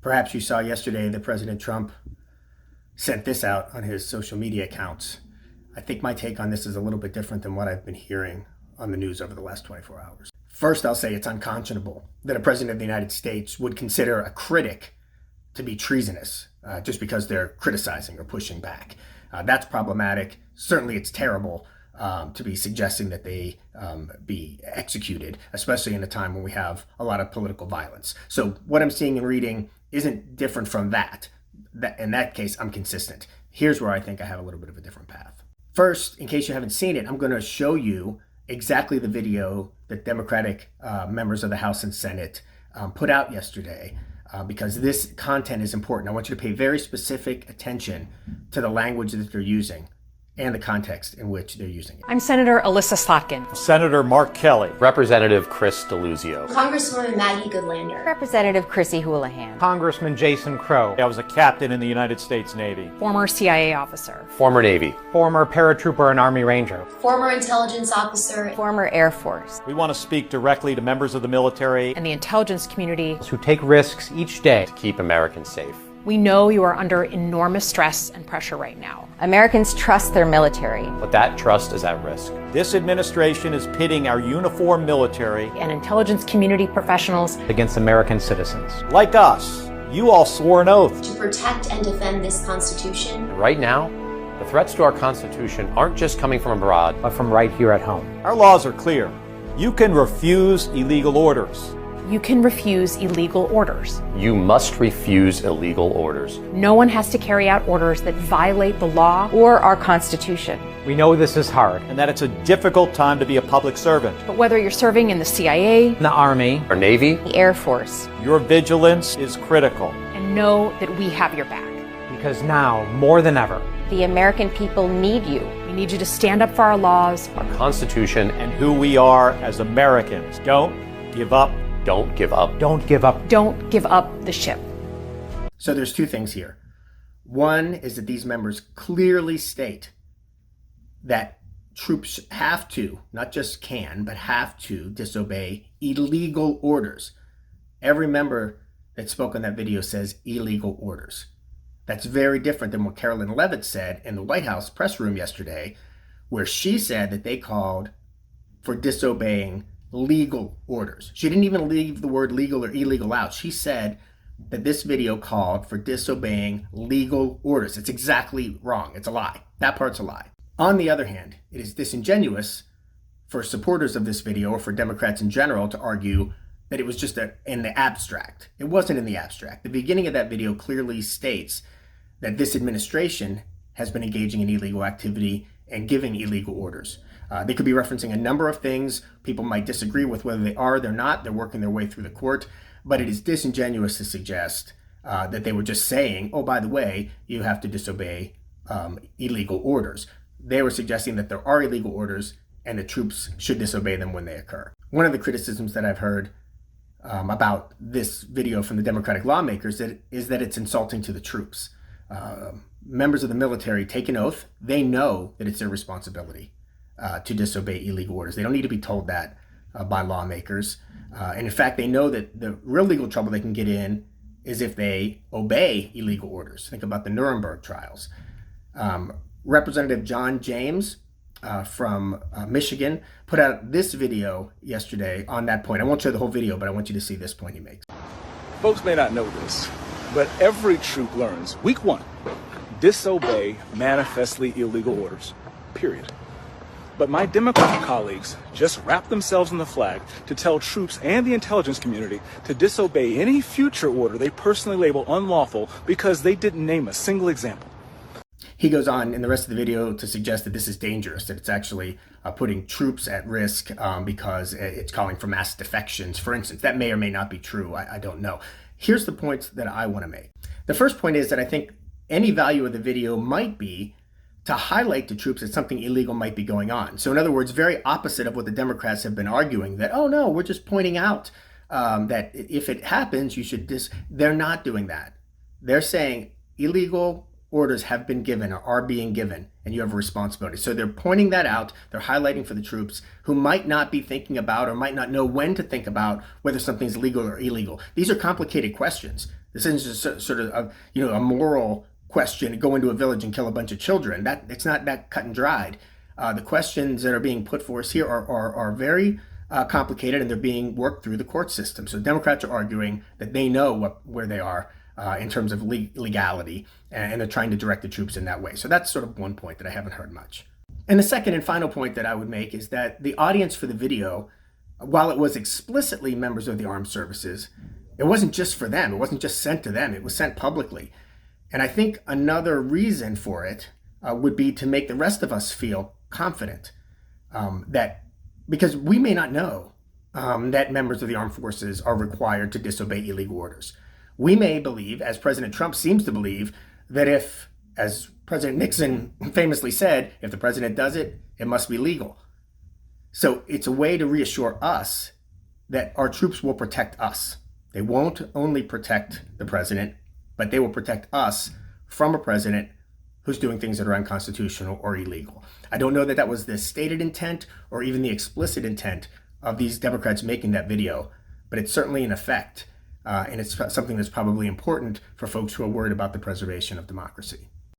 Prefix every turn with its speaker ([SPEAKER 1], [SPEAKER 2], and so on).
[SPEAKER 1] Perhaps you saw yesterday that President Trump sent this out on his social media accounts. I think my take on this is a little bit different than what I've been hearing on the news over the last 24 hours. First, I'll say it's unconscionable that a president of the United States would consider a critic to be treasonous just because they're criticizing or pushing back. That's problematic. Certainly, it's terrible to be suggesting that they be executed, especially in a time when we have a lot of political violence. So what I'm seeing and reading isn't different from that. In that case, I'm consistent. Here's where I think I have a little bit of a different path. First, in case you haven't seen it, I'm going to show you exactly the video that Democratic members of the House and Senate put out yesterday because this content is important. I want you to pay very specific attention to the language that they're using and the context in which they're using it.
[SPEAKER 2] I'm Senator Alyssa Slotkin.
[SPEAKER 3] Senator Mark Kelly.
[SPEAKER 4] Representative Chris DeLuzio.
[SPEAKER 5] Congresswoman Maggie Goodlander.
[SPEAKER 6] Representative Chrissy Houlihan.
[SPEAKER 7] Congressman Jason Crow.
[SPEAKER 3] I was a captain in the United States Navy.
[SPEAKER 2] Former CIA officer.
[SPEAKER 4] Former Navy.
[SPEAKER 7] Former paratrooper and Army Ranger.
[SPEAKER 5] Former intelligence officer.
[SPEAKER 6] Former Air Force.
[SPEAKER 3] We want to speak directly to members of the military
[SPEAKER 2] And the intelligence community.
[SPEAKER 7] Who take risks each day
[SPEAKER 4] to keep Americans safe.
[SPEAKER 2] We know you are under enormous stress and pressure right now.
[SPEAKER 6] Americans trust their military.
[SPEAKER 4] But that trust is at risk.
[SPEAKER 3] This administration is pitting our uniformed military
[SPEAKER 2] And intelligence community professionals
[SPEAKER 7] against American citizens.
[SPEAKER 3] like us. You all swore an oath.
[SPEAKER 5] To protect and defend this Constitution.
[SPEAKER 4] And right now, the threats to our Constitution aren't just coming from abroad,
[SPEAKER 7] But from right here at home.
[SPEAKER 3] Our laws are clear. You can refuse illegal orders.
[SPEAKER 2] You can refuse illegal orders.
[SPEAKER 4] you must refuse illegal orders.
[SPEAKER 2] No one has to carry out orders that violate the law.
[SPEAKER 6] Or our Constitution.
[SPEAKER 7] We know this is hard.
[SPEAKER 3] And that it's a difficult time to be a public servant.
[SPEAKER 2] But whether you're serving in the CIA,
[SPEAKER 7] In the Army,
[SPEAKER 4] Our Navy,
[SPEAKER 6] The Air Force.
[SPEAKER 3] Your vigilance is critical.
[SPEAKER 2] and know that we have your back.
[SPEAKER 7] because now, more than ever,
[SPEAKER 6] The American people need you.
[SPEAKER 2] We need you to stand up for our laws.
[SPEAKER 4] our Constitution,
[SPEAKER 3] And who we are as Americans. Don't give up.
[SPEAKER 4] don't give up.
[SPEAKER 7] don't give up.
[SPEAKER 2] Don't give up the ship.
[SPEAKER 1] So there's two things here. One is that these members clearly state that troops have to, not just can, but have to disobey illegal orders. Every member that spoke on that video says illegal orders. That's very different than what Carolyn Levitt said in the White House press room yesterday, where she said that they called for disobeying legal orders. She didn't even leave the word legal or illegal out. She said that this video called for disobeying legal orders. It's exactly wrong. It's a lie. That part's a lie. On the other hand, it is disingenuous for supporters of this video or for Democrats in general to argue that it was just in the abstract. It wasn't in the abstract. The beginning of that video clearly states that this administration has been engaging in illegal activity and giving illegal orders. They could be referencing a number of things. People might disagree with whether they are or they're not. They're working their way through the court. But it is disingenuous to suggest that they were just saying, oh, by the way, you have to disobey illegal orders. They were suggesting that there are illegal orders and the troops should disobey them when they occur. One of the criticisms that I've heard about this video from the Democratic lawmakers is that it's insulting to the troops. Members of the military take an oath. They know that it's their responsibility to disobey illegal orders. They don't need to be told that by lawmakers. And in fact, they know that the real legal trouble they can get in is if they obey illegal orders. Think about the Nuremberg trials. Representative John James from Michigan put out this video yesterday on that point. I won't show the whole video, but I want you to see this point he makes.
[SPEAKER 8] Folks may not know this, but every troop learns, week one, disobey manifestly illegal orders, period. But my Democrat colleagues just wrap themselves in the flag to tell troops and the intelligence community to disobey any future order they personally label unlawful because they didn't name a single example.
[SPEAKER 1] He goes on in the rest of the video to suggest that this is dangerous, that it's actually putting troops at risk because it's calling for mass defections, for instance. That may or may not be true. I don't know. Here's the points that I want to make. The first point is that I think any value of the video might be to highlight to troops that something illegal might be going on. So in other words, very opposite of what the Democrats have been arguing, that, oh no, we're just pointing out that if it happens, you should They're not doing that. They're saying illegal orders have been given or are being given, and you have a responsibility. So they're pointing that out. They're highlighting for the troops who might not be thinking about or might not know when to think about whether something's legal or illegal. These are complicated questions. This isn't just sort of a moral question, go into a village and kill a bunch of children. That it's not that cut and dried. The questions that are being put forth here are very complicated, and they're being worked through the court system. So Democrats are arguing that they know where they are in terms of legality, and they're trying to direct the troops in that way. So that's sort of one point that I haven't heard much. And the second and final point that I would make is that the audience for the video, while it was explicitly members of the armed services, it wasn't just for them. It wasn't just sent to them. It was sent publicly. And I think another reason for it would be to make the rest of us feel confident that, because we may not know that members of the armed forces are required to disobey illegal orders. We may believe, as President Trump seems to believe, that if, as President Nixon famously said, if the president does it, it must be legal. So it's a way to reassure us that our troops will protect us. They won't only protect the president, but they will protect us from a president who's doing things that are unconstitutional or illegal. I don't know that that was the stated intent or even the explicit intent of these Democrats making that video, but it's certainly an effect. And it's something that's probably important for folks who are worried about the preservation of democracy.